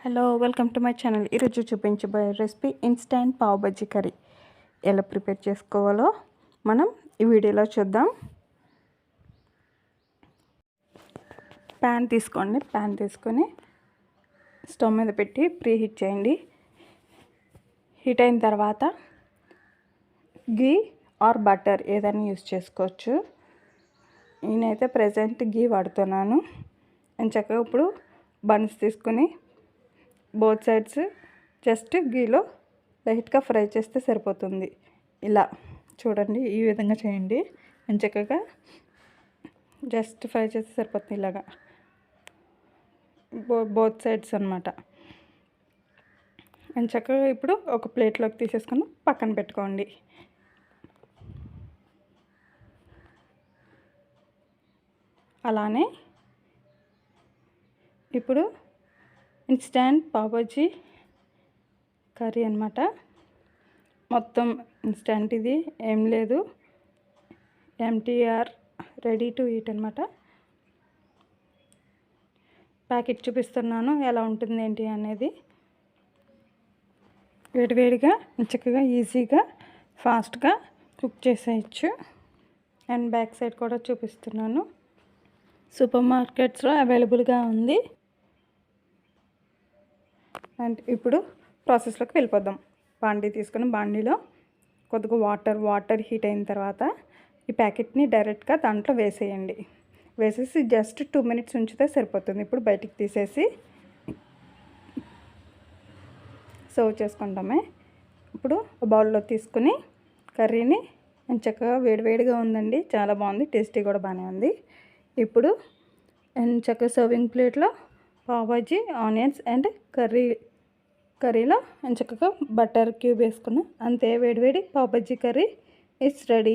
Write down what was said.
Hello welcome to my channel. ఈరోజు చూపించబోయే recipe instant pav bhaji curry. ఎలా ప్రిపేర్ చేసుకోవాలో మనం ఈ వీడియోలో చూద్దాం. ప్యాన్ తీసుకోండి. ప్యాన్ తీసుకొని స్టవ్ మీద పెట్టి ప్రీ హీట్ చేయండి. హీట్ అయిన తర్వాత గీ ఆర్ బటర్ ఏదైనా యూస్ చేసుకోవచ్చు. నేనైతే ప్రజెంట్ గీ వాడుతున్నాను. నేను చక్కగా ఇప్పుడు బన్స్ తీసుకొని బోత్ సైడ్స్ జస్ట్ గీలో లైట్గా ఫ్రై చేస్తే సరిపోతుంది. ఇలా చూడండి, ఈ విధంగా చేయండి. నేను చక్కగా జస్ట్ ఫ్రై చేస్తే సరిపోతుంది. ఇలాగా బోత్ సైడ్స్ అనమాట. నేను చక్కగా ఇప్పుడు ఒక ప్లేట్లోకి తీసేసుకొని పక్కన పెట్టుకోండి. అలానే ఇప్పుడు ఇన్స్టెంట్ పావ్ బజ్జీ కర్రీ అనమాట. మొత్తం ఇన్స్టెంట్, ఇది ఏం లేదు, ఎంటీఆర్ రెడీ టు ఈట్ అనమాట. ప్యాకెట్ చూపిస్తున్నాను ఎలా ఉంటుంది ఏంటి అనేది. వేడివేడిగా చక్కగా ఈజీగా ఫాస్ట్గా కుక్ చేసేయచ్చు. అండ్ బ్యాక్ సైడ్ కూడా చూపిస్తున్నాను. సూపర్ మార్కెట్స్లో అవైలబుల్గా ఉంది. అండ్ ఇప్పుడు ప్రాసెస్లోకి వెళ్ళిపోదాం. బాండీ తీసుకొని బాండీలో కొద్దిగా వాటర్ హీట్ అయిన తర్వాత ఈ ప్యాకెట్ని డైరెక్ట్గా దాంట్లో వేసేయండి. వేసేసి జస్ట్ 2 minutes ఉంచితే సరిపోతుంది. ఇప్పుడు బయటికి తీసేసి సర్వ్ చేసుకుంటామే. ఇప్పుడు బౌల్లో తీసుకుని కర్రీని చక్కగా వేడివేడిగా ఉందండి, చాలా బాగుంది, టేస్టీ కూడా బాగానే ఉంది. ఇప్పుడు చక్కగా సర్వింగ్ ప్లేట్లో పావ్ బజ్జీ, ఆనియన్స్ అండ్ కర్రీలో చక్కగా బటర్ క్యూబ్ వేసుకున్నా. అంతే, వేడివేడి pav bhaji curry it's ready.